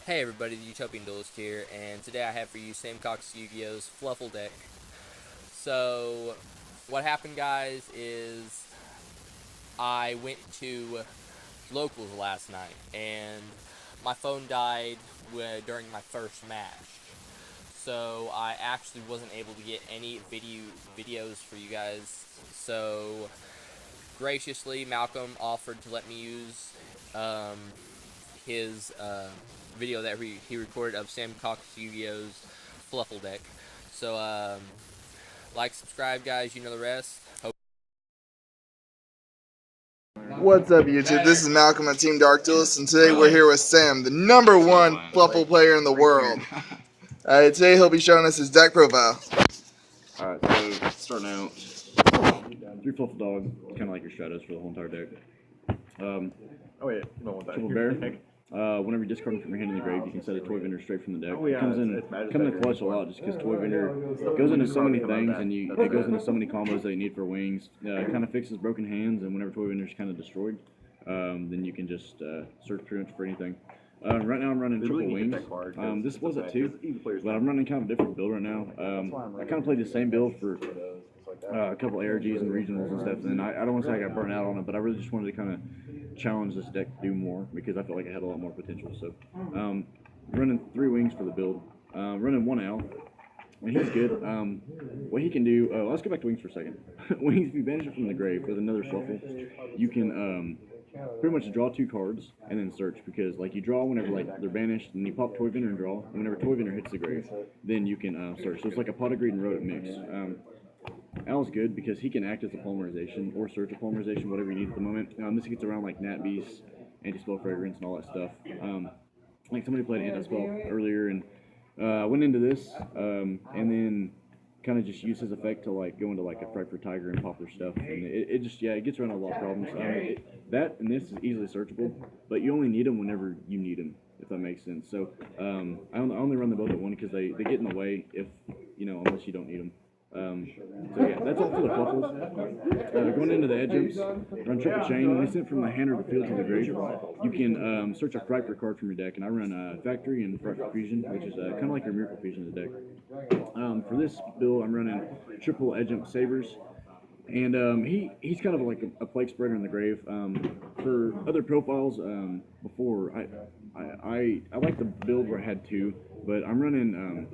Hey everybody, the Utopian Duelist here, and today I have for you Samcoxyugioh's Fluffal deck. So, what happened, guys, is I went to locals last night, and my phone died during my first match. So, I actually wasn't able to get any videos for you guys. So, graciously, Malcolm offered to let me use his video that he recorded of Samcoxyugioh's Fluffal deck. So, like, subscribe, guys. You know the rest. What's up, YouTube? This is Malcolm at Team Dark Duelist, and today we're here with Sam, the #1 Fluffal player in the world. Today he'll be showing us his deck profile. Alright, so starting out, 3 Fluffal Dog, kind of like your Stratos for the whole entire deck. Triple Bear. Whenever you discard him from your hand in the grave, you can set a Toy Vendor straight from the deck. It comes in clutch a lot just because Toy Vendor goes into so many things and it goes into so many combos that you need for wings. It kind of fixes broken hands, and whenever Toy Vendor is kind of destroyed, then you can just search pretty much for anything. Right now I'm running triple wings. This was at 2, but I'm running kind of a different build right now. I kind of played the same build for a couple ARGs and regionals and stuff, and I don't want to say I got burnt out on it, but I really just wanted to kind of challenge this deck to do more because I felt like it had a lot more potential. So running 3 wings for the build, running 1 L, and he's good. What he can do, let's go back to wings for a second. Wings, if you banish it from the grave with another Fluffal, you can pretty much draw 2 cards and then search, because like you draw whenever like they're banished, and you pop Toy Vendor and draw, and whenever Toy Vendor hits the grave, then you can search. So it's like a Pot of Greed and Rodent mix. Al's good because he can act as a polymerization or search a polymerization, whatever you need at the moment. This gets around like Nat Beast, Anti-Spell Fragrance, and all that stuff. Like somebody played Anti-Spell earlier and went into this, and then kind of just used his effect to like go into like a Fright for Tiger and pop their stuff, and it just it gets around a lot of problems. That and this is easily searchable, but you only need them whenever you need them, if that makes sense. So I only run them both at 1 because they get in the way if unless you don't need them. So yeah, that's all for the Fluffals. Going into the edge jumps, run triple chain. When I sent from the hand or the field to the grave, you can search a Fright for card from your deck, and I run Factory and Fright for Fusion, which is kind of like your Miracle Fusion in the deck. For this build, I'm running triple edge jump Sabers, and he's kind of like a plague spreader in the grave. For other profiles, before I like the build where I had 2, but I'm running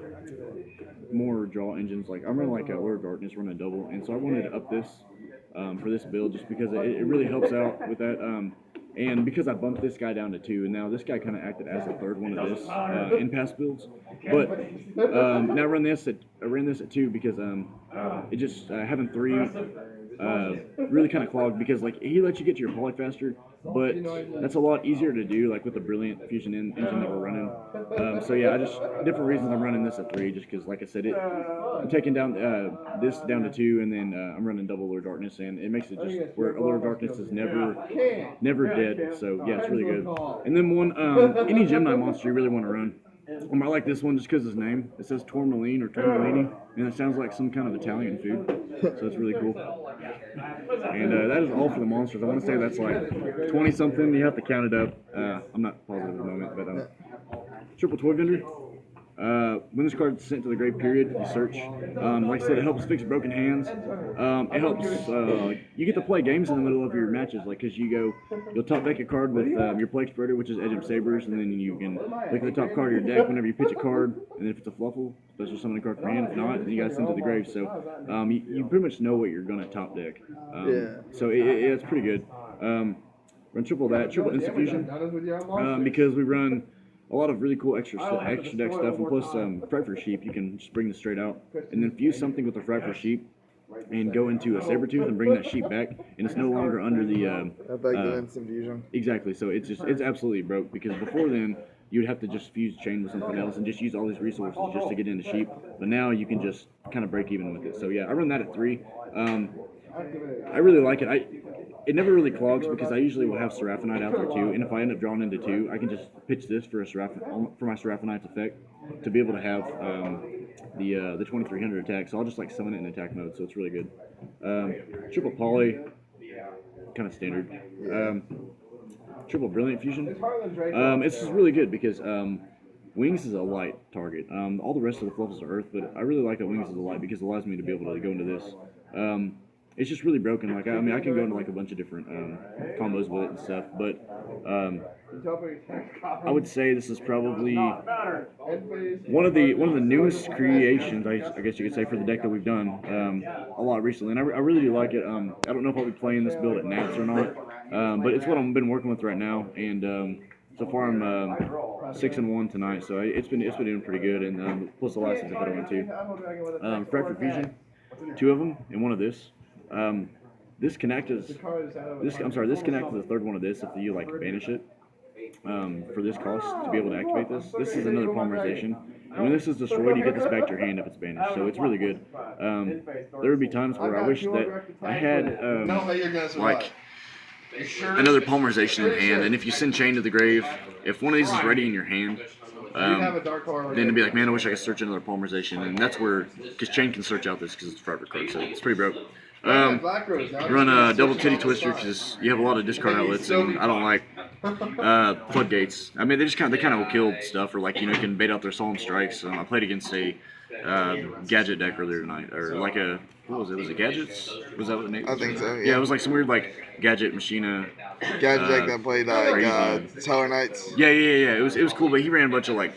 more draw engines. Like I'm running like a Lord of Darkness, running a double, and so I wanted to up this for this build just because it really helps out with that. And because I bumped this guy down to 2, and now this guy kind of acted as the 3rd one of this in past builds. But now I ran this at 2 because it just having 3 really kind of clogged, because like he lets you get to your poly faster, but that's a lot easier to do like with the brilliant fusion engine that we're running. So yeah, different reasons I'm running this at 3, just because like I said, I'm taking down this down to 2, and then I'm running double Lord of Darkness, and it makes it just where Lord of Darkness is never dead. So yeah, it's really good. And then any Gemini monster you really want to run. I like this one just because his name. It says Tourmaline or Tourmalini, and it sounds like some kind of Italian food, so it's really cool. And that is all for the monsters. I want to say that's like 20-something. You have to count it up. I'm not positive at the moment, but triple Toy Vendor. When this card is sent to the grave, period, you search. Like I said, it helps fix broken hands. It helps, you get to play games in the middle of your matches, like, because you'll top deck a card with your Plague Spreader, which is Edge of Sabers, and then you can look at the top card of your deck whenever you pitch a card, and then if it's a Fluffal, special summon a card from your hand. If not, then you guys send it to the grave. So you pretty much know what you're going to top deck. So it's pretty good. Run triple Instant Fusion, because we run a lot of really cool extra deck stuff, and plus Fright for Sheep, you can just bring this straight out, and then fuse something with the Fright for Sheep, and go into a Sabertooth and bring that sheep back, and it's no longer under the Instant Fusion. Exactly, so it's absolutely broke, because before then you'd have to just fuse chain with something else and just use all these resources just to get into sheep, but now you can just kind of break even with it. So yeah, I run that at 3. I really like it. It never really clogs because I usually will have Seraphinite out there too, and if I end up drawing into 2, I can just pitch this for my Seraphinite's effect to be able to have the 2300 attack. So I'll just like summon it in attack mode, so it's really good. Triple Poly, kind of standard. Triple Brilliant Fusion. It's just really good because Wings is a light target. All the rest of the Fluffals are Earth, but I really like that Wings is a light because it allows me to be able to go into this. It's just really broken. Like I mean, I can go into like a bunch of different combos with it and stuff, but I would say this is probably one of the newest creations, I guess you could say, for the deck that we've done a lot recently, and I really do like it. I don't know if I'll be playing this build at Nats or not, but it's what I've been working with right now, and so far I'm 6-1 tonight, so it's been doing pretty good, and plus the last season I went too. Fright for Fusion, 2 of them, and 1 of this. This connect is this connect is the 3rd one of this if you like banish it for this cost to be able to activate this. This is another polymerization. And when this is destroyed, you get this back to your hand if it's banished. So it's really good. There would be times where I wish that I had like another polymerization in hand, and if you send Chain to the grave, if one of these is ready in your hand, then it'd be like, man, I wish I could search another polymerization, and that's where, because Chain can search out this because it's a favorite card, so it's pretty broke. Run a double titty twister because you have a lot of discard outlets, and I don't like floodgates. I mean, they kind of will kill stuff, or like you can bait out their solemn strikes. I played against a gadget deck earlier tonight, or like a what was it? Was it gadgets? Was that what the name? I think so. Yeah. Yeah, it was like some weird like gadget machina. Gadget deck that played like Tower Knights. Yeah. It was cool, but he ran a bunch of like.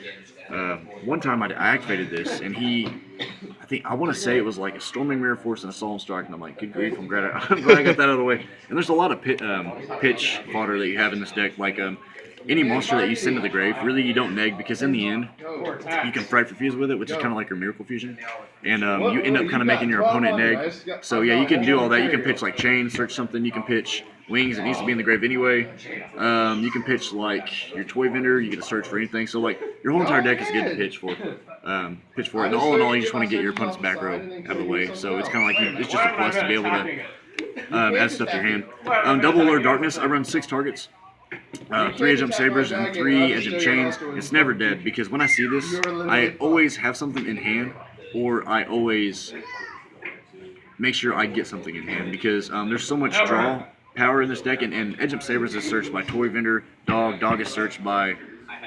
One time I activated this, and I want to say it was like a Storming Mirror Force and a Solemn Strike, and I'm like, good grief, I'm glad I got that out of the way. And there's a lot of pitch fodder that you have in this deck, like any monster that you send to the grave, really you don't neg, because in the end, you can Fright for Fuse with it, which is kind of like your Miracle Fusion, and you end up kind of making your opponent neg. So yeah, you can do all that. You can pitch like Chain, search something, you can pitch Wings, it needs to be in the grave anyway. You can pitch like your Toy Vendor, you get to search for anything. So like your whole entire deck is good to pitch for. And all in all, you just want to get your opponent's back row out of the way. So it's kind of like it's just a plus to be able to add stuff to your hand. Double Alert Darkness, I run 6 targets. 3 Edge Sabers and 3 Edge Chains. It's never dead because when I see this, I always have something in hand, or I always make sure I get something in hand because there's so much draw power in this deck, and Edge Up Sabers is searched by Toy Vendor, Dog is searched by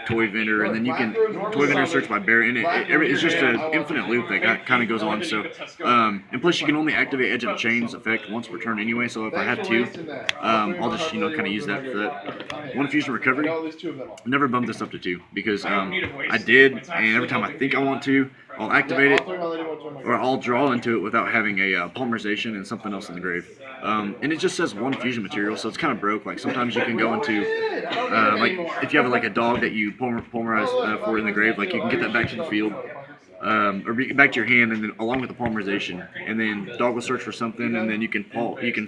Toy Vendor, and then you can Toy Vendor search by Bear, and it's just an infinite loop that kind of goes on. So, and plus you can only activate Edge of Chains effect once per turn anyway. So if I have 2, I'll just kind of use that for that. 1 Fusion Recovery. Never bumped this up to 2 because I did, and every time I think I want to, I'll activate it, or I'll draw into it without having a polymerization and something else in the grave. And it just says 1 fusion material, so it's kind of broke. Like sometimes you can go into, like if you have like a dog that you polymerize for in the grave, like you can get that back to the field, or back to your hand, and then along with the polymerization, and then dog will search for something, and then you can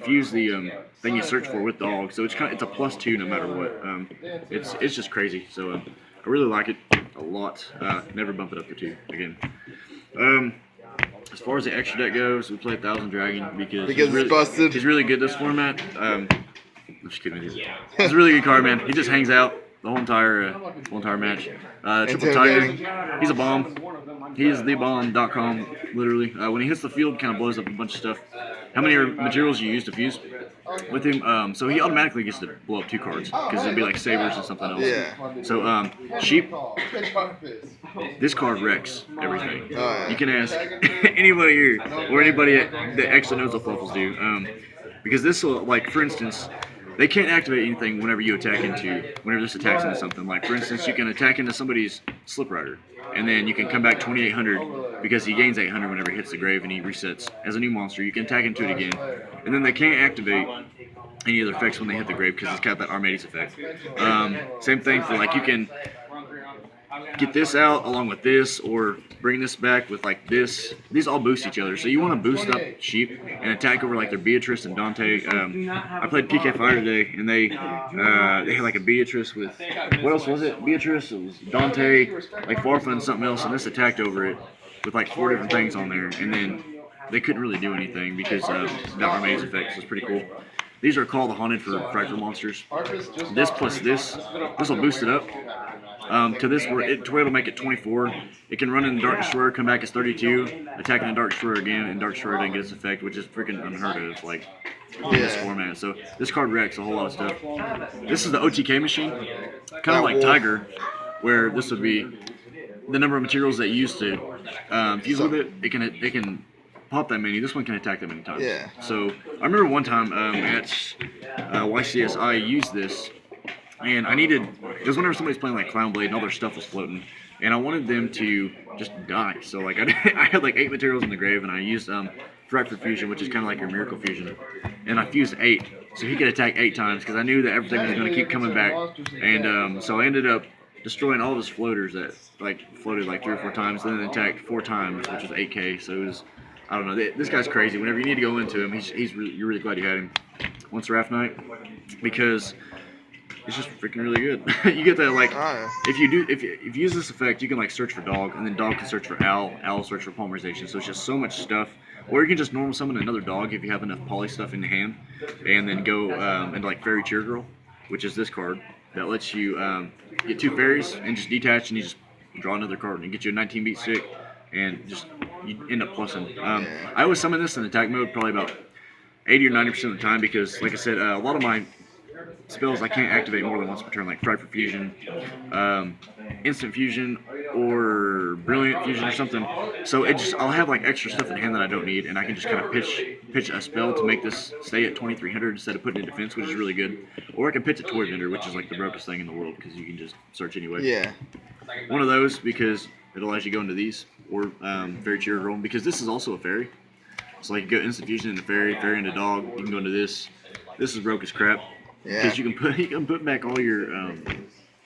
fuse the thing you search for with dog. So it's a +2 no matter what. It's just crazy. So I really like it a lot. Never bump it up to 2 again. As far as the extra deck goes, we play 1000 Dragon because it's busted. He's really good this format. I'm just kidding. He's a really good card, man. He just hangs out the whole entire match. Triple Tiger, he's a bomb. He is the bomb.com, literally. When he hits the field, kind of blows up a bunch of stuff. How many materials you use to fuse with him? So he automatically gets to blow up 2 cards because it'd be like Sabers and something else. Yeah. So Sheep, this card wrecks everything. You can ask anybody here or anybody that actually knows what Fluffals do, because this will, like for instance, they can't activate anything whenever this attacks into something. Like for instance, you can attack into somebody's Slip Rider, and then you can come back 2800 because he gains 800 whenever he hits the grave and he resets as a new monster. You can attack into it again, and then they can't activate any other effects when they hit the grave because it's got that Armades effect. Same thing for like you can get this out along with this, or bring this back with like this. These all boost each other, so you want to boost up Sheep and attack over like their Beatrice and Dante. I played PK Fire today, and they had like a Beatrice with, what else was it? Beatrice, it was Dante, like Farfa and something else, and this attacked over it with like 4 different things on there, and then they couldn't really do anything because of the Armades effects. It's pretty cool. These are called the Haunted for Fractal Monsters. This plus this will boost it up. To this, it'll make it 24. It can run in the Dark Destroyer, come back as 32, attacking the Dark Destroyer again, and Dark Destroyer doesn't get its effect, which is freaking unheard of, like, in this format. So this card wrecks a whole lot of stuff. This is the OTK machine, kind of like Tiger, where this would be the number of materials that you used to fuse with it, it can pop that many. This one can attack that many times. Yeah. So I remember one time at YCS I used this, and I needed, it was whenever somebody's playing like Clown Blade and all their stuff was floating, and I wanted them to just die. So like I had like 8 materials in the grave, and I used Fractured Fusion, which is kind of like your Miracle Fusion, and I fused 8, so he could attack 8 times because I knew that everything was going to keep coming back, and so I ended up destroying all of his floaters that like floated like 3 or 4 times, and then attacked 4 times, which was 8k. So it was, I don't know, this guy's crazy. Whenever you need to go into him, you're really glad you had him once Raft Night, because it's just freaking really good. You get that, like, if you use this effect, you can like search for dog, and then dog can search for owl, owl search for polymerization. So it's just so much stuff. Or you can just normal summon another dog if you have enough poly stuff in the hand, and then go into like Fairy Cheer Girl, which is this card that lets you get 2 fairies and just detach, and you just draw another card and get you a 19 beat stick, and just you end up plussing. I always summon this in attack mode probably about 80 or 90% of the time, because like I said, a lot of my spells I can't activate more than once per turn, like Fractured Fusion, Instant Fusion, or Brilliant Fusion or something. So I'll have like extra stuff in hand that I don't need, and I can just kind of pitch a spell to make this stay at 2300 instead of putting it in defense, which is really good. Or I can pitch a Toy Vendor, which is like the brokest thing in the world because you can just search anyway. Yeah. One of those, because it allows you to go into these, or Fairy Cheer Girl, because this is also a fairy. So like you go Instant Fusion into fairy, fairy into dog. You can go into this. This is broke as crap. Because you can put back all your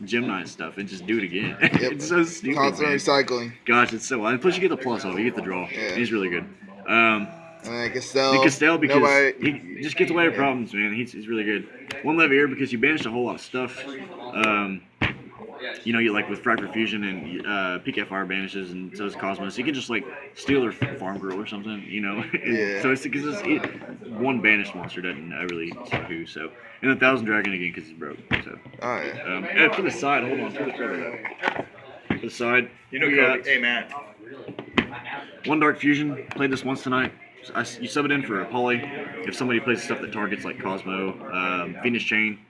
Gem Knight stuff and just do it again. Yep. It's so stupid. Constant recycling. Gosh, it's so wild. And plus you get the plus off, you get the draw. Yeah. He's really good. And Castell, because he just gets away with problems, man. He's really good. 1 Levier because you banished a whole lot of stuff. You know, you like with Fractured Fusion and PKFR banishes, and so does Cosmos. You can just like steal their farm girl or something, you know. Yeah. So it's because one banished monster doesn't really see who. So, and 1,000 Dragon again because he's broke. So. And for the side, hold on. For the side, you know, Kobe. Hey, man. 1 Dark Fusion. Played this once tonight. You sub it in for a poly. If somebody plays stuff that targets like Cosmo, Phoenix Chain,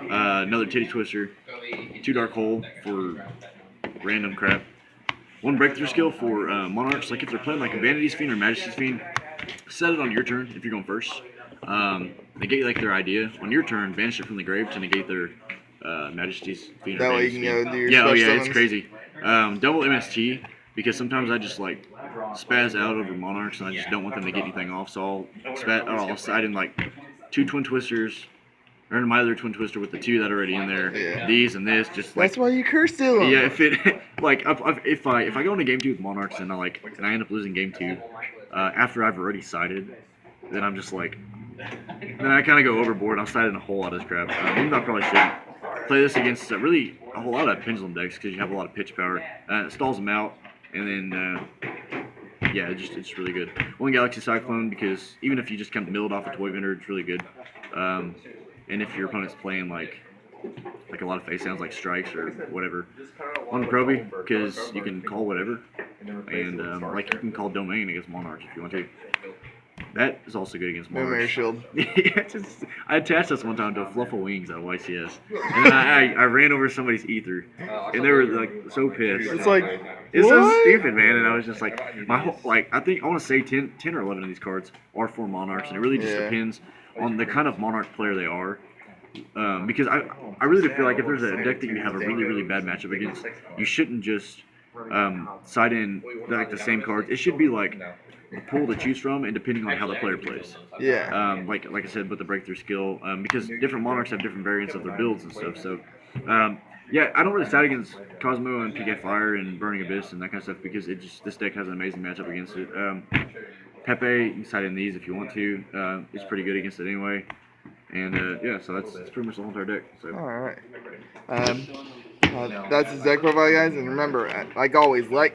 another Titty Twister, 2 Dark Hole for random crap, 1 Breakthrough Skill for Monarchs. Like if they're playing like a Vanity's Fiend or Majesty's Fiend, set it on your turn if you're going first. Negate like their idea on your turn, banish it from the grave to negate their Majesty's Fiend. That way you can go do your it's crazy. Double MST, because sometimes I just like spaz out over Monarchs and I just don't want them to get anything off, so I'll side in like 2 Twin Twisters, or my other Twin Twister with the 2 that are already in there. Yeah. These and this, just like, that's why you curse steal them. yeah. If it like if I go into game 2 with Monarchs and I end up losing game 2 after I've already sided, then I'm just like, then I kind of go overboard. I'll side in a whole lot of this crap. Even though I probably shouldn't play this against really a whole lot of Pendulum decks because you have a lot of pitch power. It stalls them out, and then yeah, it's really good. 1 Galaxy Cyclone, because even if you just kind of mill it off a Toy Vendor, it's really good. And if your opponent's playing like a lot of face sounds like strikes or whatever, 1 Proby, because you can call whatever, and like you can call Domain against Monarchs if you want to. That is also good against Monarchs. Memory Shield. Yeah, I attached this one time to a Fluffal Wings at YCS, and then I ran over somebody's ether, and they were like so pissed. It's like, it's what? so stupid, man. And I was just like, I think I want to say 10 or 11 of these cards are for Monarchs, and it really just depends on the kind of Monarch player they are. Because I really do feel like if there's a deck that you have a really, really bad matchup against, you shouldn't just side in like the same cards. It should be like a pool to choose from, and depending on how the player plays. Yeah. Like I said, with the breakthrough skill, because different Monarchs have different variants of their builds and stuff. So, yeah, I don't really side against Cosmo and PK Fire and Burning Abyss and that kind of stuff because this deck has an amazing matchup against it. Pepe, you can side in these if you want to. It's pretty good against it anyway. And yeah, so that's pretty much the whole entire deck. So. All right. That's his deck profile, guys. And remember, like always, like,